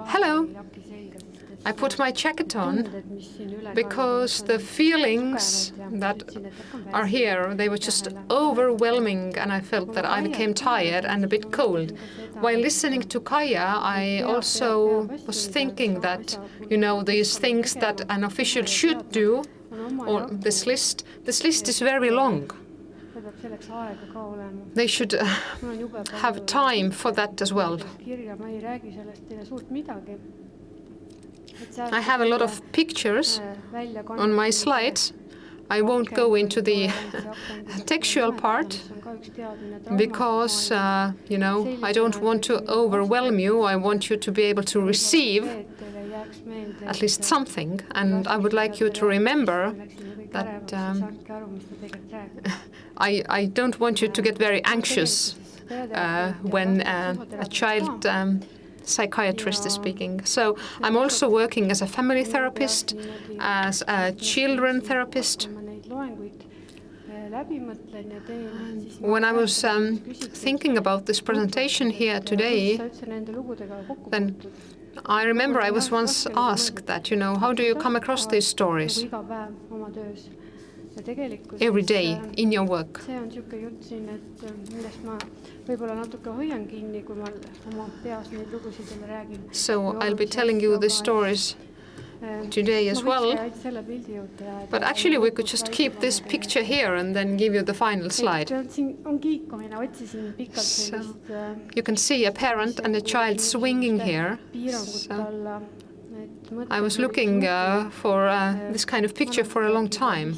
Hello. I put my jacket on because the feelings that are here, they were just overwhelming, and I felt that I became tired and a bit cold. While listening to Kaia, I also was thinking that, these things that an official should do, or this list is very long. They should have time for that as well. I have a lot of pictures on my slides. I won't go into the textual part because, I don't want to overwhelm you. I want you to be able to receive at least something. And I would like you to remember that I don't want you to get very anxious when a child psychiatrist is speaking. So I'm also working as a family therapist, as a children therapist. When I was thinking about this presentation here today, then I remember I was once asked that, how do you come across these stories every day in your work? So I'll be telling you the stories today as well. But actually we could just keep this picture here and then give you the final slide. So you can see a parent and a child swinging here. So I was looking for this kind of picture for a long time.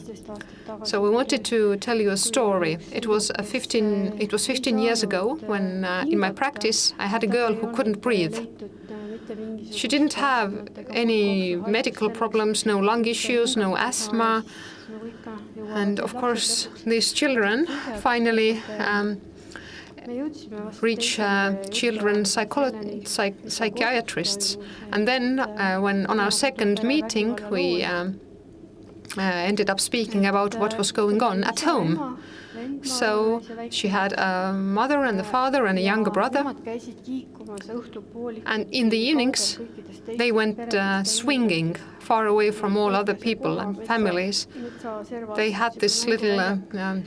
So we wanted to tell you a story. It was 15 years ago when in my practice I had a girl who couldn't breathe. She didn't have any medical problems, no lung issues, no asthma. And of course these children finally reach children psychiatrists. And then when on our second meeting we ended up speaking about what was going on at home. So she had a mother and a father and a younger brother. And in the evenings they went swinging far away from all other people and families. They had this little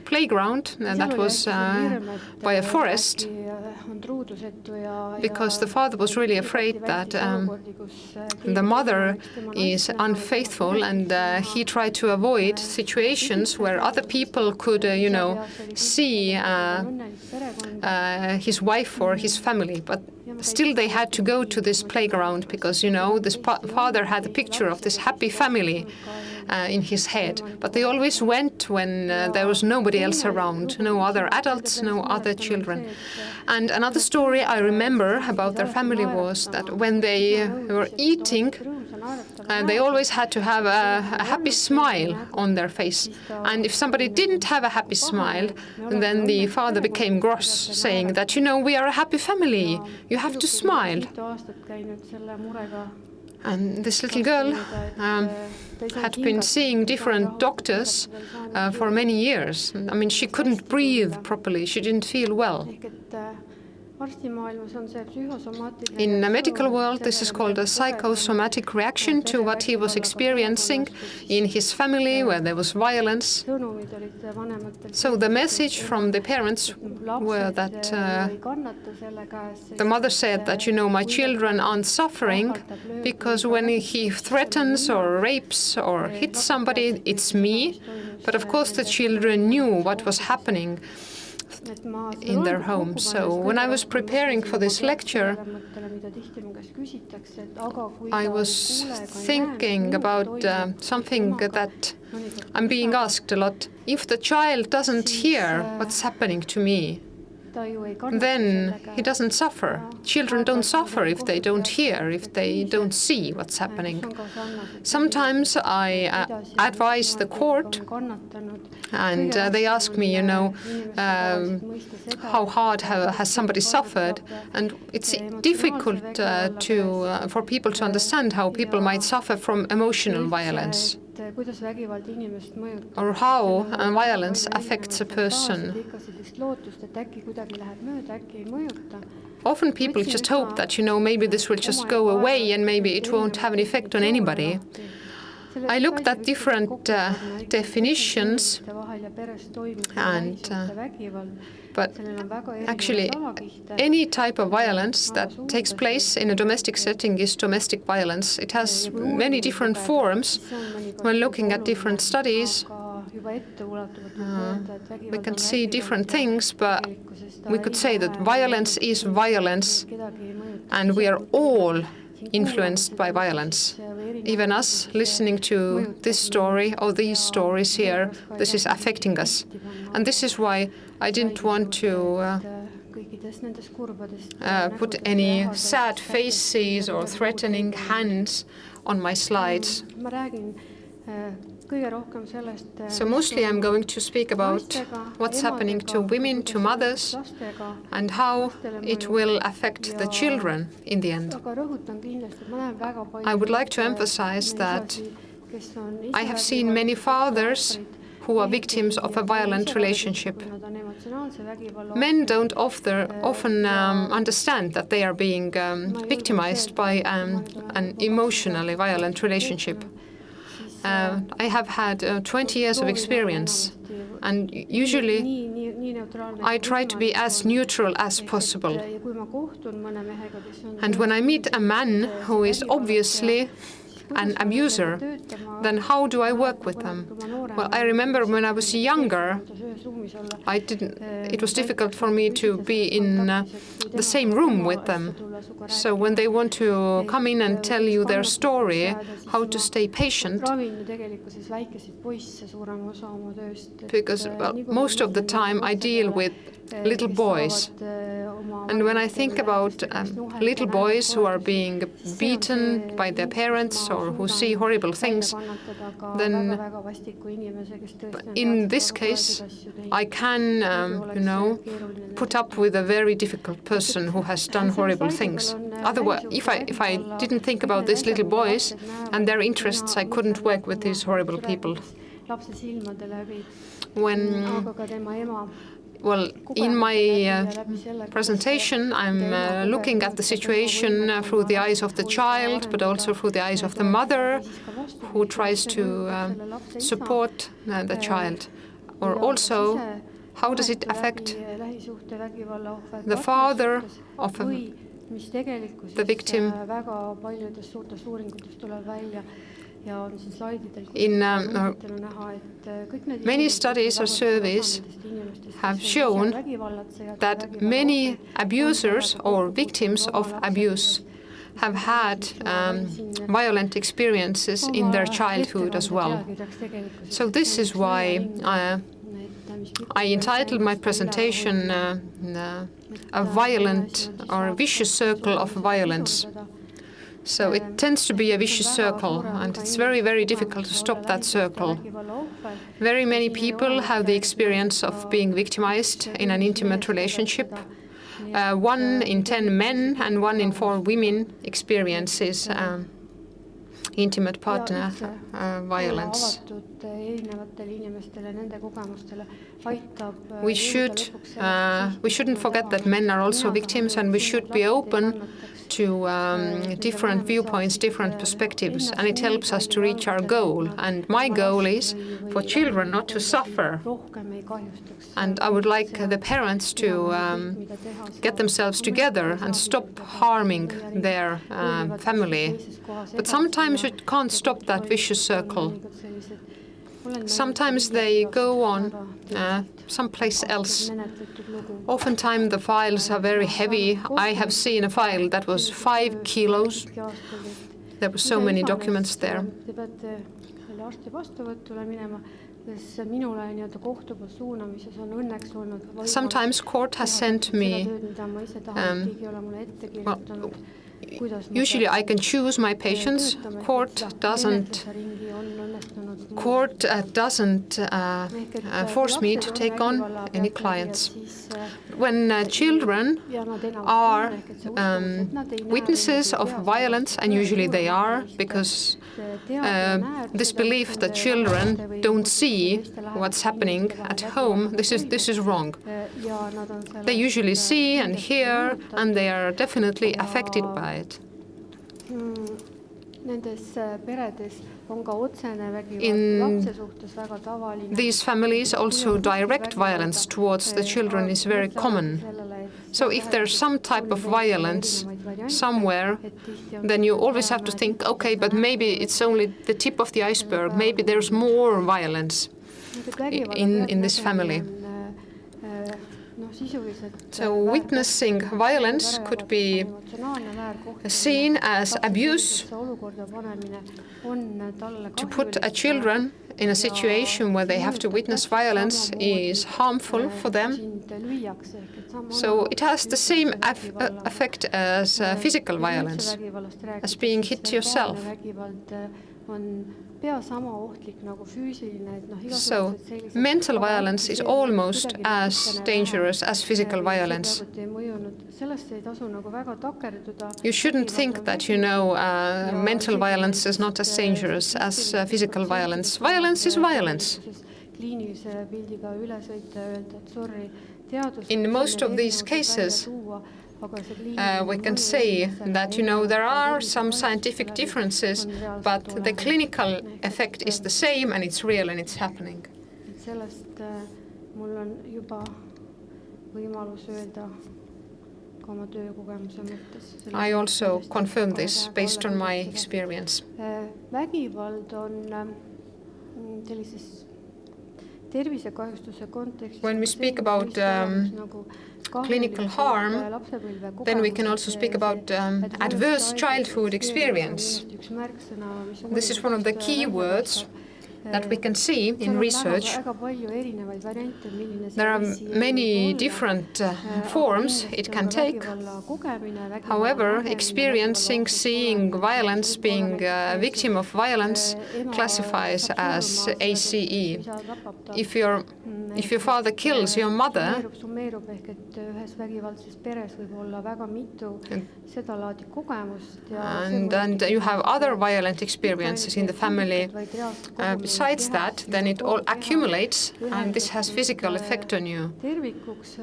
playground that was by a forest, because the father was really afraid that the mother is unfaithful, and he tried to avoid situations where other people could, see his wife or his family. But still they had to go to this playground because, this father had a picture of this happy family in his head. But they always went when there was nobody else around, no other adults, no other children. And another story I remember about their family was that when they were eating, they always had to have a happy smile on their face. And if somebody didn't have a happy smile, then the father became cross, saying that, we are a happy family, you have to smile. And this little girl had been seeing different doctors for many years. I mean, she couldn't breathe properly, she didn't feel well. In the medical world, this is called a psychosomatic reaction to what he was experiencing in his family where there was violence. So the message from the parents were that the mother said that, my children aren't suffering because when he threatens or rapes or hits somebody, it's me. But of course the children knew what was happening in their home. So when I was preparing for this lecture, I was thinking about something that I'm being asked a lot. If the child doesn't hear what's happening to me, then he doesn't suffer. Children don't suffer if they don't hear, if they don't see what's happening. Sometimes I advise the court, and they ask me, how hard has somebody suffered? And it's difficult for people to understand how people might suffer from emotional violence. or how violence affects a person. Often people just hope that, maybe this will just go away and maybe it won't have an effect on anybody. I looked at different definitions, but actually any type of violence that takes place in a domestic setting is domestic violence. It has many different forms. When looking at different studies, we can see different things, but we could say that violence is violence, and we are all influenced by violence. Even us listening to this story or these stories here, this is affecting us. And this is why I didn't want to put any sad faces or threatening hands on my slides. So mostly I'm going to speak about what's happening to women, to mothers, and how it will affect the children in the end. I would like to emphasize that I have seen many fathers who are victims of a violent relationship. Men don't often understand that they are being victimized by an emotionally violent relationship. I have had 20 years of experience, and usually I try to be as neutral as possible. And when I meet a man who is obviously an abuser, then how do I work with them? Well, I remember when I was younger, it was difficult for me to be in the same room with them. So when they want to come in and tell you their story, how to stay patient, because most of the time I deal with little boys. And when I think about little boys who are being beaten by their parents or who see horrible things, then in this case, I can, put up with a very difficult person who has done horrible things. Otherwise, if I didn't think about these little boys and their interests, I couldn't work with these horrible people. In my presentation, I'm looking at the situation through the eyes of the child, but also through the eyes of the mother who tries to support the child. Or also, how does it affect the father of the victim? In many studies or surveys have shown that many abusers or victims of abuse have had violent experiences in their childhood as well. So this is why I entitled my presentation A Violent or a Vicious Circle of Violence. So it tends to be a vicious circle, and it's very, very difficult to stop that circle. Very many people have the experience of being victimized in an intimate relationship. 1 in 10 men and 1 in 4 women experiences intimate partner violence. We shouldn't forget that men are also victims, and we should be open to different viewpoints, different perspectives, and it helps us to reach our goal. And my goal is for children not to suffer. And I would like the parents to get themselves together and stop harming their family. But sometimes you can't stop that vicious circle. Sometimes they go on someplace else. Oftentimes the files are very heavy. I have seen a file that was 5 kilos. There were so many documents there. Sometimes court has sent me usually I can choose my patients. Court doesn't force me to take on any clients. When children are witnesses of violence, and usually they are, because this belief that children don't see what's happening at home, this is wrong. They usually see and hear, and they are definitely affected by it. In these families, also direct violence towards the children is very common. So if there's some type of violence somewhere, then you always have to think, okay, but maybe it's only the tip of the iceberg. Maybe there's more violence in this family. So witnessing violence could be seen as abuse. To put a children in a situation where they have to witness violence is harmful for them. So it has the same effect as physical violence, as being hit yourself. So mental violence is almost as dangerous as physical violence. You shouldn't think that, mental violence is not as dangerous as physical violence. Violence is violence. In most of these cases, we can say that, there are some scientific differences, but the clinical effect is the same and it's real and it's happening. I also confirm this based on my experience. When we speak about clinical harm, then we can also speak about adverse childhood experience. This is one of the key words that we can see in research. There are many different forms it can take. However, experiencing violence, being a victim of violence, classifies as ACE. If your father kills your mother, and you have other violent experiences in the family, besides that, then it all accumulates, and this has physical effect on you.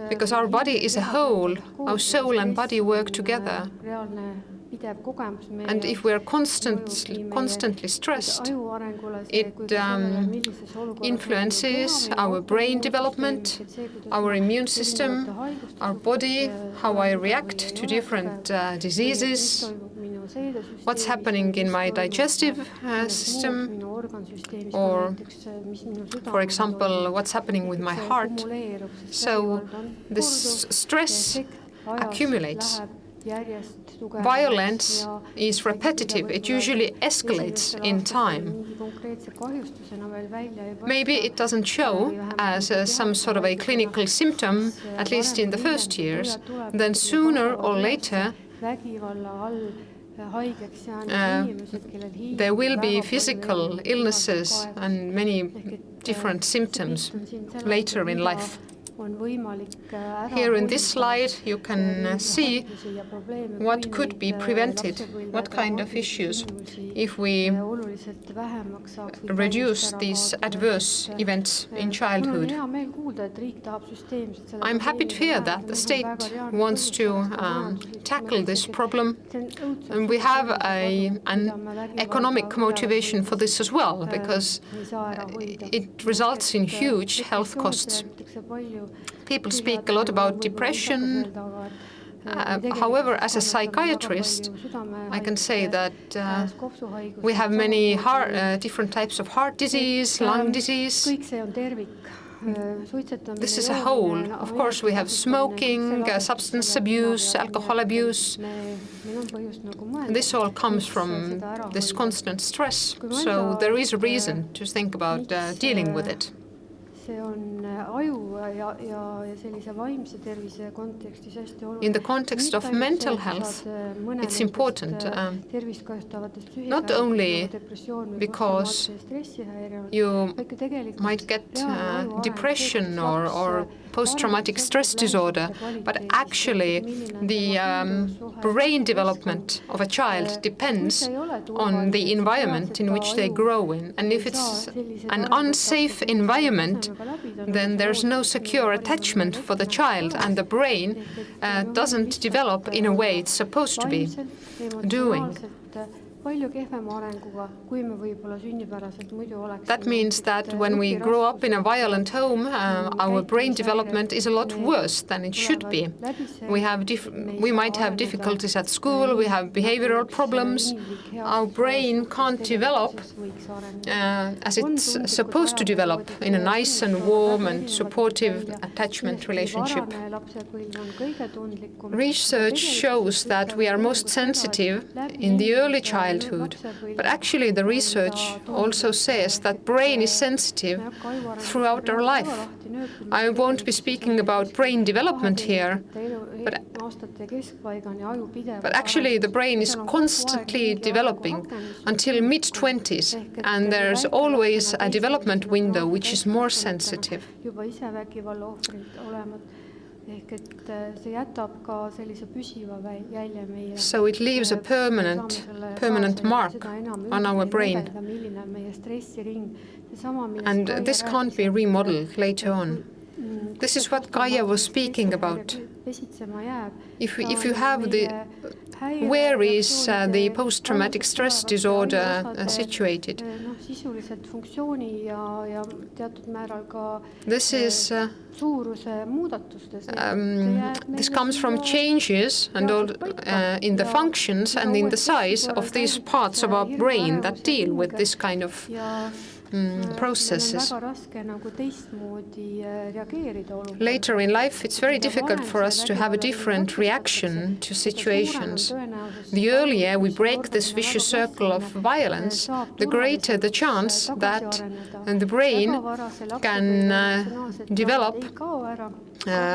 Because our body is a whole, our soul and body work together. And if we're constantly stressed, it influences our brain development, our immune system, our body, how I react to different diseases, what's happening in my digestive system, or, for example, what's happening with my heart. So this stress accumulates. Violence is repetitive. It usually escalates in time. Maybe it doesn't show as some sort of a clinical symptom, at least in the first years. Then sooner or later, there will be physical illnesses and many different symptoms later in life. Here in this slide, you can see what could be prevented, what kind of issues, if we reduce these adverse events in childhood. I'm happy to hear that the state wants to tackle this problem, and we have an economic motivation for this as well, because it results in huge health costs. People speak a lot about depression. However, as a psychiatrist, I can say that we have many different types of heart disease, lung disease. This is a whole. Of course, we have smoking, substance abuse, alcohol abuse. This all comes from this constant stress. So there is a reason to think about dealing with it. In the context of mental health, it's important, not only because you might get depression or post-traumatic stress disorder, but actually the brain development of a child depends on the environment in which they grow in. And if it's an unsafe environment, then there's no secure attachment for the child, and the brain doesn't develop in a way it's supposed to be doing. That means that when we grow up in a violent home, our brain development is a lot worse than it should be. We might have difficulties at school, we have behavioral problems. Our brain can't develop as it's supposed to develop in a nice and warm and supportive attachment relationship. Research shows that we are most sensitive in the early childhood. But actually the research also says that brain is sensitive throughout our life. I won't be speaking about brain development here, but actually the brain is constantly developing until mid-20s, and there's always a development window which is more sensitive. So it leaves a permanent mark on our brain, and this can't be remodeled later on. This is what Kaia was speaking about. If you have where is the post-traumatic stress disorder situated? This is this comes from changes and in the functions and in the size of these parts of our brain that deal with this kind of processes. Later in life, it's very difficult for us to have a different reaction to situations. The earlier we break this vicious circle of violence, the greater the chance that the brain can develop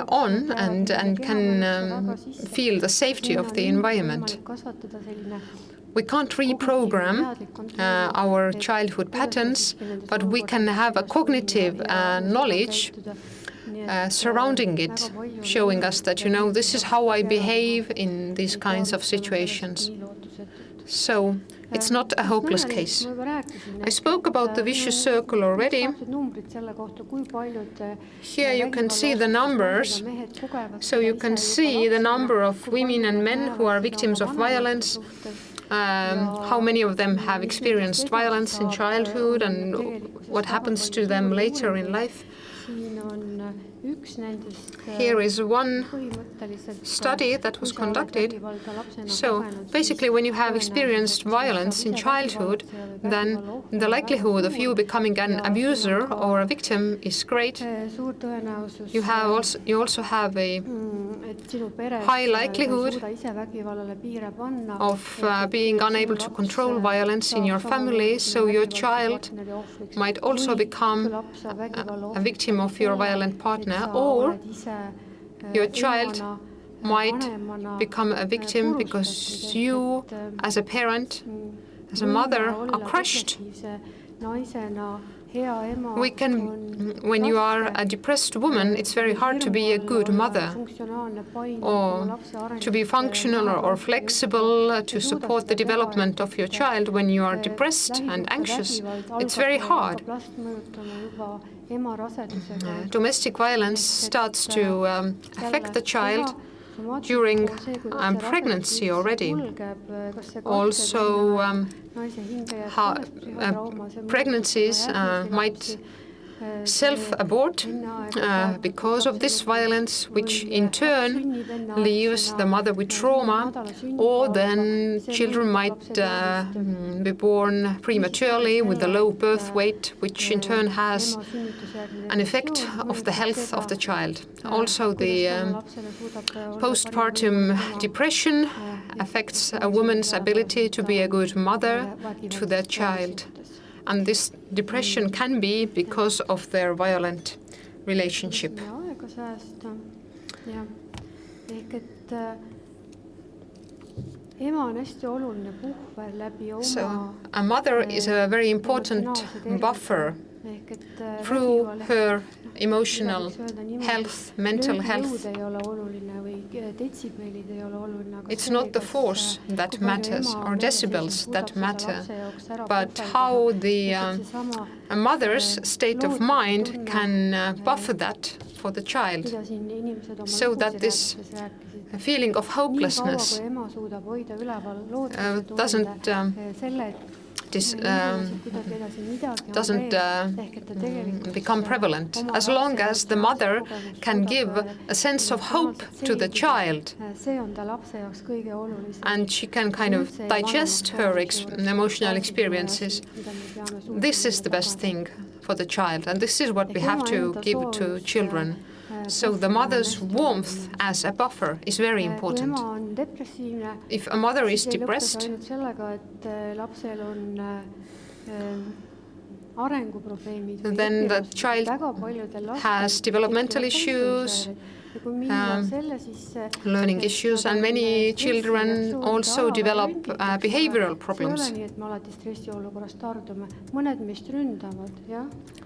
on and can feel the safety of the environment. We can't reprogram our childhood patterns, but we can have a cognitive knowledge surrounding it, showing us that, this is how I behave in these kinds of situations. So it's not a hopeless case. I spoke about the vicious circle already. Here you can see the numbers. So you can see the number of women and men who are victims of violence, how many of them have experienced violence in childhood and what happens to them later in life. Here is one study that was conducted. So basically, when you have experienced violence in childhood, then the likelihood of you becoming an abuser or a victim is great. You also have a high likelihood of being unable to control violence in your family, so your child might also become a victim of your violent partner, or your child might become a victim because you, as a parent, as a mother, are crushed. When you are a depressed woman, it's very hard to be a good mother or to be functional or flexible to support the development of your child. When you are depressed and anxious, it's very hard. Domestic violence starts to affect the child during pregnancy already. Also, pregnancies might self-abort because of this violence, which in turn leaves the mother with trauma, or then children might be born prematurely with a low birth weight, which in turn has an effect of the health of the child. Also, the postpartum depression affects a woman's ability to be a good mother to their child. And this depression can be because of their violent relationship. So a mother is a very important buffer through her emotional health, mental health. It's not the force that matters or decibels that matter, but how the a mother's state of mind can buffer that for the child, so that this feeling of hopelessness doesn't become prevalent. As long as the mother can give a sense of hope to the child, and she can kind of digest her emotional experiences, this is the best thing for the child, and this is what we have to give to children. So the mother's warmth as a buffer is very important. If a mother is depressed, then the child has developmental issues, learning issues, and many children also develop behavioral problems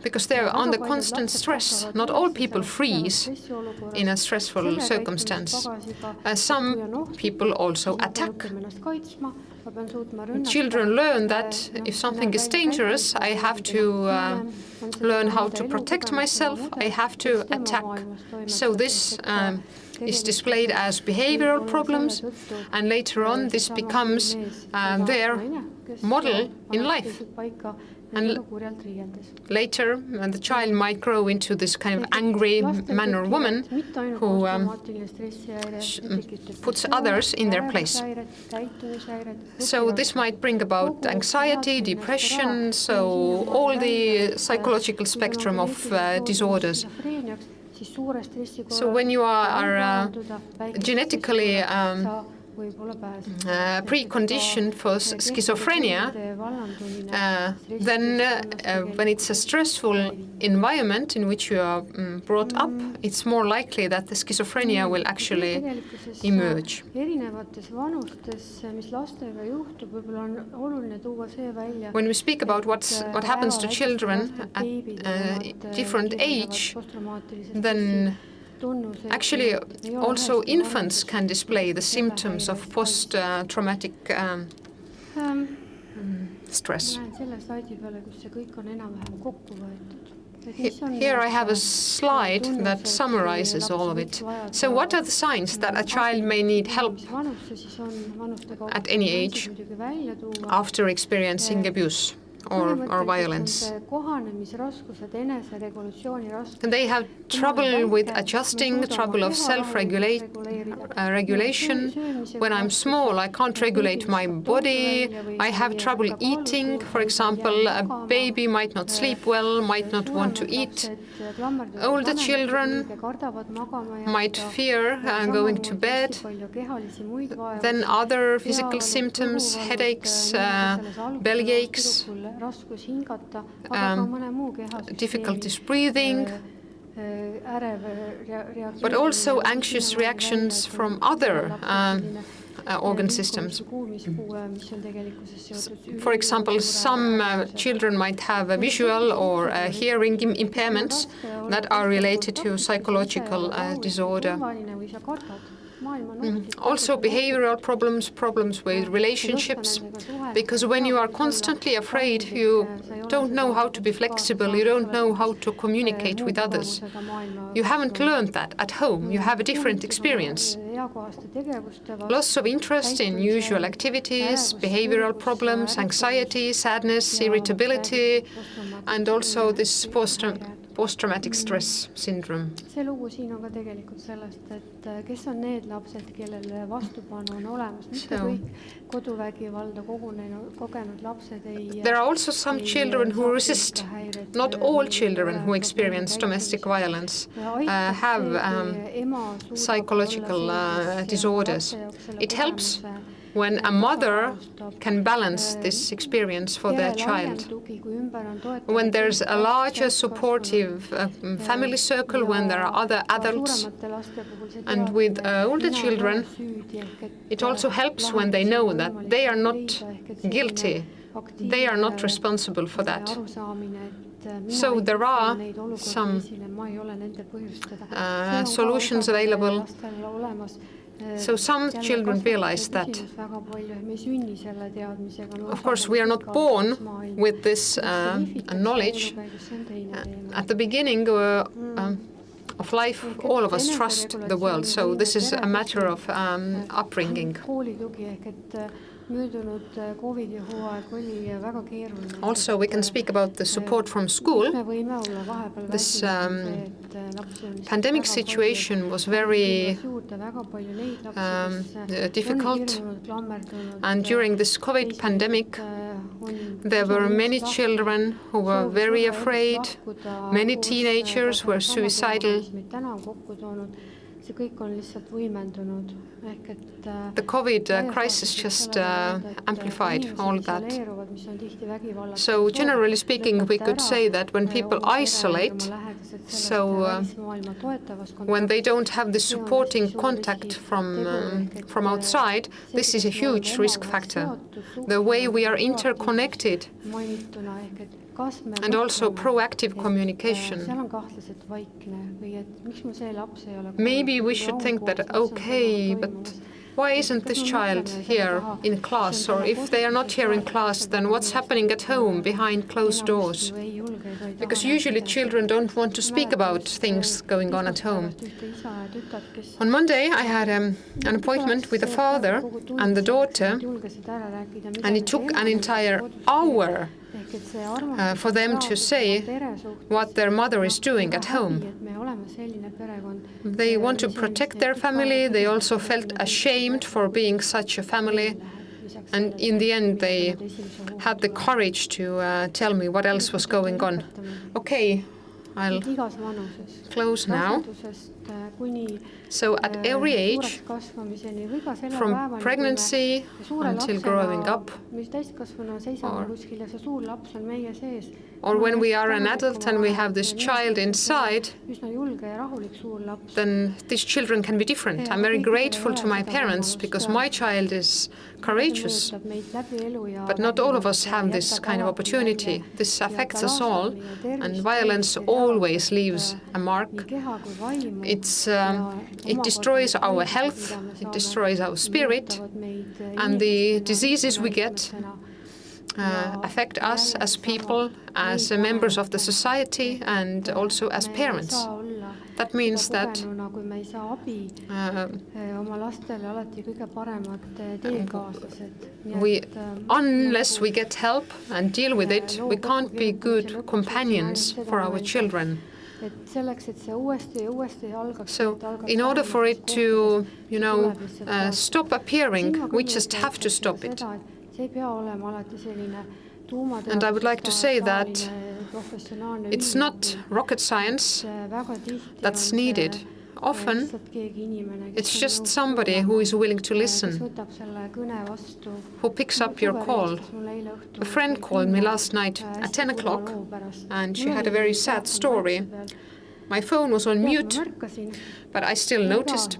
because they're under constant stress. Not all people freeze in a stressful circumstance. Some people also attack. Children learn that if something is dangerous, I have to learn how to protect myself, I have to attack. So this is displayed as behavioral problems, and later on this becomes their model in life. And later, the child might grow into this kind of angry man or woman who puts others in their place. So this might bring about anxiety, depression, so all the psychological spectrum of disorders. So when you are genetically preconditioned for schizophrenia, then when it's a stressful environment in which you are brought up, it's more likely that the schizophrenia will actually emerge. When we speak about what happens to children at different age, then actually also infants can display the symptoms of post-traumatic stress. Here I have a slide that summarizes all of it. So what are the signs that a child may need help at any age after experiencing abuse or violence? They have trouble with adjusting, trouble of self-regulation. When I'm small, I can't regulate my body. I have trouble eating. For example, a baby might not sleep well, might not want to eat. Older children might fear going to bed. Then other physical symptoms, headaches, bellyaches, difficulties breathing, but also anxious reactions from other organ systems. For example, some children might have a visual or a hearing impairments that are related to psychological disorder. Also behavioral problems with relationships, because when you are constantly afraid, you don't know how to be flexible, you don't know how to communicate with others. You haven't learned that at home, you have a different experience. Loss of interest in usual activities, behavioral problems, anxiety, sadness, irritability, and also this post-traumatic stress syndrome. There are also some children who resist. Not all children who experience domestic violence have psychological disorders. It helps when a mother can balance this experience for their child. When there's a larger supportive family circle, when there are other adults, and with older children, it also helps when they know that they are not guilty, they are not responsible for that. So there are some solutions available. So some children realize that. Of course, we are not born with this knowledge. At the beginning of life, all of us trust the world. So this is a matter of upbringing. Also, we can speak about the support from school. This pandemic situation was very difficult, and during this COVID pandemic, there were many children who were very afraid, many teenagers were suicidal. The COVID crisis just amplified all that. So generally speaking, we could say that when people isolate, so when they don't have the supporting contact from outside, this is a huge risk factor. The way we are interconnected and also proactive communication. Maybe we should think that, okay, but why isn't this child here in class? Or if they are not here in class, then what's happening at home behind closed doors? Because usually children don't want to speak about things going on at home. On Monday, I had an appointment with the father and the daughter, and it took an entire hour for them to say what their mother is doing at home. They want to protect their family. They also felt ashamed for being such a family. And in the end, they had the courage to tell me what else was going on. Okay, I'll close now. So at every age, from pregnancy until growing up, or when we are an adult and we have this child inside, then these children can be different. I'm very grateful to my parents because my child is courageous, but not all of us have this kind of opportunity. This affects us all, and violence always leaves a mark. It destroys our health, it destroys our spirit, and the diseases we get affect us as people, as members of the society, and also as parents. That means that unless we get help and deal with it, we can't be good companions for our children. So in order for it to, stop appearing, we just have to stop it. And I would like to say that it's not rocket science that's needed. Often, it's just somebody who is willing to listen, who picks up your call. A friend called me last night at 10 o'clock, and she had a very sad story. My phone was on mute, but I still noticed.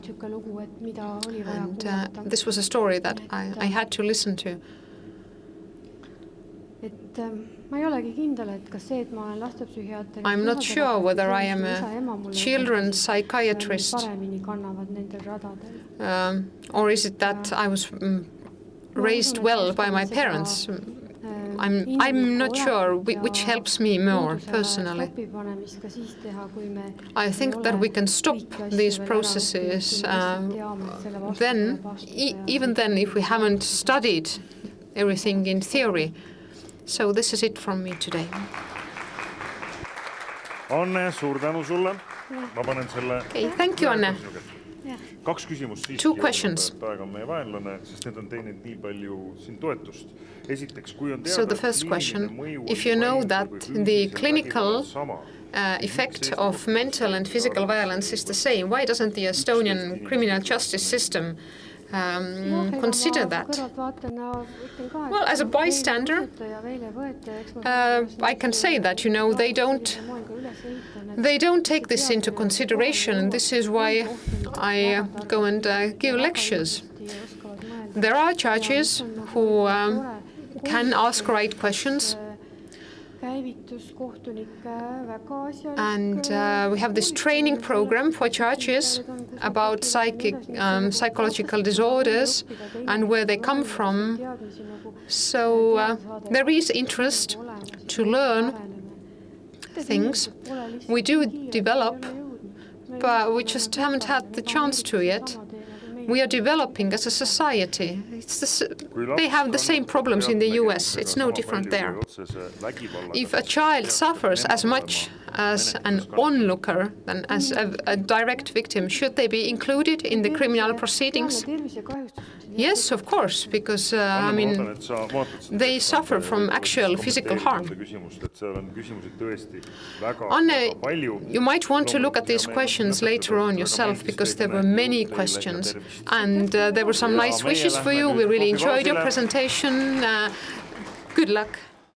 And this was a story that I had to listen to. I'm not sure whether I am a children's psychiatrist, or is it that I was raised well by my parents. I'm not sure which helps me more personally. I think that we can stop these processes even then if we haven't studied everything in theory. So this is it from me today. Anne, suur tänu sulle. Ma panen selle. Okay, thank you, Anne. Kaks küsimust siiski. Two questions. Aeg on meie vaenlane, sest need on teinud nii palju siin toetust. Esiteks, kui on teada, so the first question, if you know that the clinical effect of mental and physical violence is the same, why doesn't the Estonian criminal justice system consider that. Well, as a bystander, I can say that, you know, they don't take this into consideration, and this is why I go and give lectures. There are judges who can ask right questions, and we have this training program for judges about psychological disorders and where they come from. So there is interest to learn things. We do develop, but we just haven't had the chance to yet. We are developing as a society. They have the same problems in the US. It's no different there. If a child suffers as much as an onlooker than as a direct victim, should they be included in the criminal proceedings? Yes, of course, because I mean, they suffer from actual physical harm. Anne, you might want to look at these questions later on yourself, because there were many questions, and there were some nice wishes for you. We really enjoyed your presentation. Good luck.